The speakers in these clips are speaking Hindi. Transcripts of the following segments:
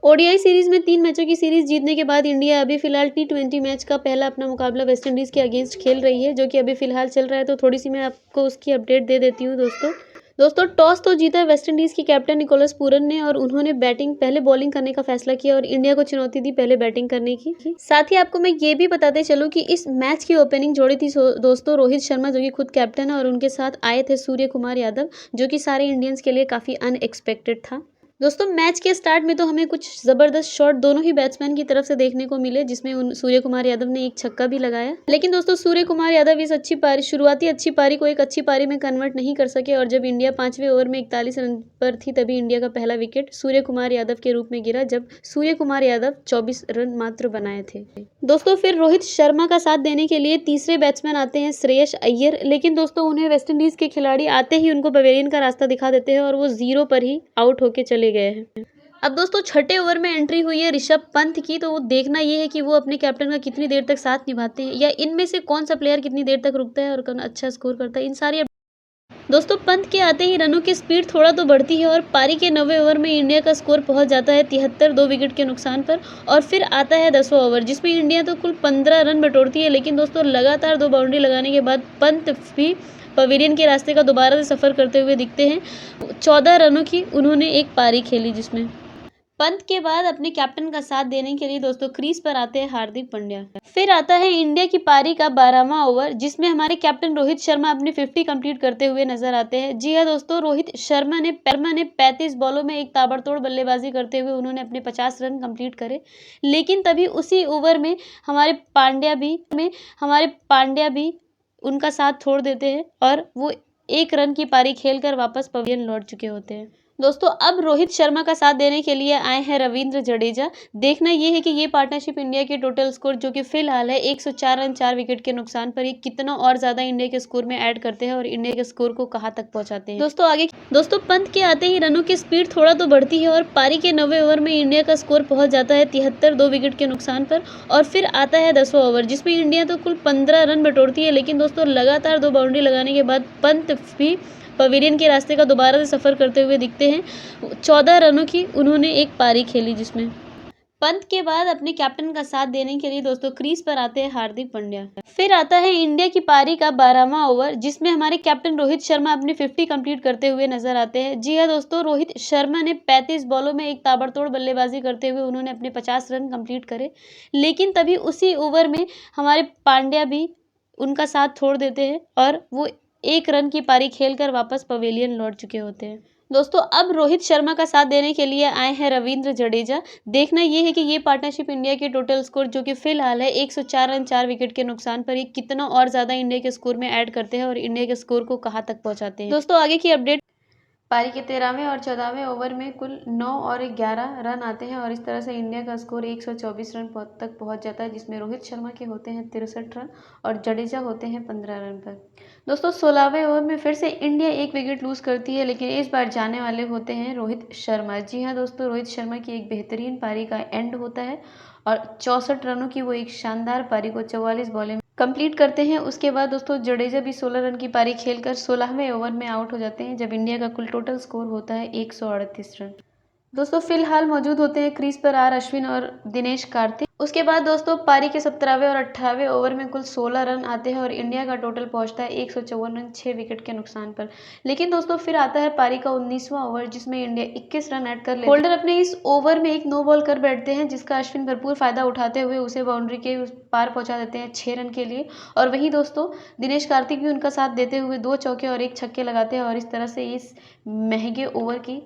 ओडीआई सीरीज में 3 मैचों की सीरीज जीतने के बाद इंडिया अभी फिलहाल टी20 मैच का पहला अपना मुकाबला वेस्टइंडीज़ के अगेंस्ट खेल रही है, जो कि अभी फिलहाल चल रहा है। तो थोड़ी सी मैं आपको उसकी अपडेट दे देती हूँ दोस्तों टॉस तो जीता वेस्टइंडीज़ के कैप्टन निकोलस पूरन ने और उन्होंने पहले बॉलिंग करने का फैसला किया और इंडिया को चुनौती दी पहले बैटिंग करने की। साथ ही आपको मैं ये भी बताते चलूँ कि इस मैच की ओपनिंग जोड़ी थी दोस्तों रोहित शर्मा, जो कि खुद कैप्टन है, और उनके साथ आए थे सूर्य कुमार यादव, जो कि सारे इंडियंस के लिए काफ़ी अनएक्सपेक्टेड था। दोस्तों मैच के स्टार्ट में तो हमें कुछ ज़बरदस्त शॉट दोनों ही बैट्समैन की तरफ से देखने को मिले, जिसमें सूर्य कुमार यादव ने एक छक्का भी लगाया। लेकिन दोस्तों सूर्य कुमार यादव इस शुरुआती अच्छी पारी को एक अच्छी पारी में कन्वर्ट नहीं कर सके और जब इंडिया 5वें ओवर में 41 रन पर थी, तभी इंडिया का पहला विकेट सूर्य कुमार यादव के रूप में गिरा, जब सूर्य कुमार यादव 24 रन मात्र बनाए थे। दोस्तों फिर रोहित शर्मा का साथ देने के लिए तीसरे बैट्समैन आते हैं श्रेयस अय्यर, लेकिन दोस्तों उन्हें वेस्टइंडीज़ के खिलाड़ी आते ही उनको पवेलियन का रास्ता दिखा देते हैं और वो 0 पर ही आउट होके चले गए हैं। अब दोस्तों छठे ओवर में एंट्री हुई है ऋषभ पंत की, तो वो देखना ये है कि वो अपने कैप्टन का कितनी देर तक साथ निभाते हैं, या इनमें से कौन सा प्लेयर कितनी देर तक रुकता है और कौन अच्छा स्कोर करता है। इन सारी दोस्तों पंत के आते ही रनों की स्पीड थोड़ा तो बढ़ती है और पारी के 9वें ओवर में इंडिया का स्कोर पहुंच जाता है 73, 2 विकेट के नुकसान पर। और फिर आता है 10वां ओवर, जिसमें इंडिया तो कुल 15 रन बटोरती है, लेकिन दोस्तों लगातार 2 बाउंड्री लगाने के बाद पंत भी पवेलियन के रास्ते का दोबारा से सफर करते हुए दिखते हैं। 14 रनों की उन्होंने एक पारी खेली, जिसमें पंत के बाद अपने कैप्टन का साथ देने के लिए दोस्तों क्रीज पर आते हैं हार्दिक पांड्या। फिर आता है इंडिया की पारी का 12वां ओवर, जिसमें हमारे कैप्टन रोहित शर्मा अपनी 50 कंप्लीट करते हुए नजर आते हैं। जी हाँ दोस्तों, रोहित शर्मा ने 35 बॉलों में एक ताबड़तोड़ बल्लेबाजी करते हुए उन्होंने अपने 50 रन कंप्लीट करे, लेकिन तभी उसी ओवर में हमारे पांड्या भी उनका साथ छोड़ देते हैं और वो 1 रन की पारी खेलकर वापस पवेलियन लौट चुके होते हैं। दोस्तों अब रोहित शर्मा का साथ देने के लिए आए हैं रविंद्र जडेजा। देखना ये है कि ये पार्टनरशिप इंडिया के टोटल स्कोर, जो कि फिलहाल है 104 रन 4 विकेट के नुकसान पर, ये कितना और ज्यादा इंडिया के स्कोर में ऐड करते हैं और इंडिया के स्कोर को कहां तक पहुंचाते हैं। दोस्तों पंत के आते ही रनों की स्पीड थोड़ा तो बढ़ती है और पारी के 9वें ओवर में इंडिया का स्कोर पहुंच जाता है 73, 2 विकेट के नुकसान पर। और फिर आता है 10वां ओवर, जिसमें इंडिया तो कुल 15 रन बटोरती है, लेकिन दोस्तों लगातार 2 बाउंड्री लगाने के बाद पंत भी पवेलियन के रास्ते का दोबारा से सफर करते हुए दिखते हैं। 14 रनों की उन्होंने एक पारी खेली, जिसमें पंत के बाद अपने कैप्टन का साथ देने के लिए दोस्तों क्रीज पर आते हैं हार्दिक पांड्या। फिर आता है इंडिया की पारी का 12वां ओवर, जिसमें हमारे कैप्टन रोहित शर्मा अपनी 50 कंप्लीट करते हुए नजर आते हैं। जी हाँ दोस्तों, रोहित शर्मा ने 35 बॉलों में एक ताबड़तोड़ बल्लेबाजी करते हुए उन्होंने अपने 50 रन कंप्लीट करे, लेकिन तभी उसी ओवर में हमारे पांड्या भी उनका साथ छोड़ देते हैं और वो 1 रन की पारी खेलकर वापस पवेलियन लौट चुके होते हैं। दोस्तों अब रोहित शर्मा का साथ देने के लिए आए हैं रविंद्र जडेजा। देखना ये है कि ये पार्टनरशिप इंडिया के टोटल स्कोर, जो कि फिलहाल है 104 रन 4 विकेट के नुकसान पर, ये कितना और ज्यादा इंडिया के स्कोर में ऐड करते हैं और इंडिया के स्कोर को कहां तक पहुंचाते हैं। दोस्तों आगे की अपडेट, पारी के 13वें और 14वें ओवर में कुल 9 और 11 रन आते हैं और इस तरह से इंडिया का स्कोर 124 रन तक पहुंच जाता है, जिसमें रोहित शर्मा के होते हैं 63 रन और जडेजा होते हैं 15 रन पर। दोस्तों 16वें ओवर में फिर से इंडिया 1 विकेट लूज करती है, लेकिन इस बार जाने वाले होते हैं रोहित शर्मा। जी हाँ दोस्तों, रोहित शर्मा की एक बेहतरीन पारी का एंड होता है और 64 रनों की वो एक शानदार पारी को 44 बॉलें कंप्लीट करते हैं। उसके बाद दोस्तों जडेजा भी 16 रन की पारी खेलकर 16वें ओवर में आउट हो जाते हैं, जब इंडिया का कुल टोटल स्कोर होता है 138 रन। दोस्तों फिलहाल मौजूद होते हैं क्रीज पर आर अश्विन और दिनेश कार्तिक। उसके बाद दोस्तों पारी के 17वें और 18वें ओवर में कुल 16 रन आते हैं और इंडिया का टोटल पहुंचता है 154 रन 6 विकेट के नुकसान पर। लेकिन दोस्तों फिर आता है पारी का 19वां ओवर, जिसमें इंडिया 21 रन ऐड कर लेते हैं। होल्डर अपने इस ओवर में एक नो बॉल कर बैठते हैं, जिसका अश्विन भरपूर फायदा उठाते हुए उसे बाउंड्री के उस पार पहुंचा देते हैं 6 रन के लिए। और वहीं दोस्तों दिनेश कार्तिक भी उनका साथ देते हुए 2 चौके और 1 छक्के लगाते हैं और इस तरह से इस महंगे ओवर की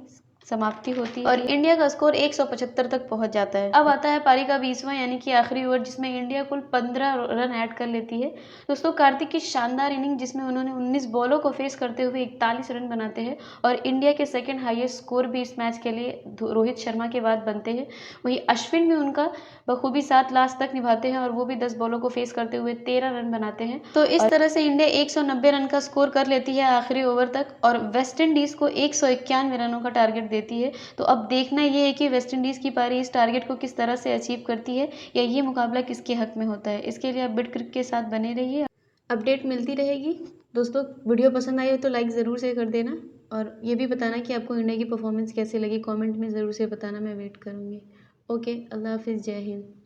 समाप्ति होती है और इंडिया का स्कोर 175 तक पहुंच जाता है। अब आता है पारी का 20वां यानी कि आखिरी ओवर, जिसमें इंडिया कुल 15 रन ऐड कर लेती है। दोस्तों कार्तिक की शानदार इनिंग, जिसमें उन्होंने 19 बॉलों को फेस करते हुए 41 रन बनाते हैं और इंडिया के सेकंड हाईएस्ट स्कोर भी इस मैच के लिए रोहित शर्मा के बाद बनते हैं। वहीं अश्विन भी उनका बखूबी साथ लास्ट तक निभाते हैं और वो भी 10 बॉलों को फेस करते हुए 13 रन बनाते हैं। तो इस तरह से इंडिया 190 रन का स्कोर कर लेती है आखिरी ओवर तक और वेस्ट इंडीज को 191 रनों का टारगेट देती है। तो अब देखना ये है कि वेस्ट इंडीज की पारी इस टारगेट को किस तरह से अचीव करती है या ये मुकाबला किसके हक में होता है। इसके लिए आप बिट क्रिक के साथ बने रहिए, अपडेट मिलती रहेगी। दोस्तों वीडियो पसंद आई हो तो लाइक ज़रूर से कर देना और ये भी बताना कि आपको इंडिया की परफॉर्मेंस कैसी लगी, कमेंट में ज़रूर से बताना, मैं वेट करूँगी। ओके, अल्लाह हाफ़िज़, जय हिंद।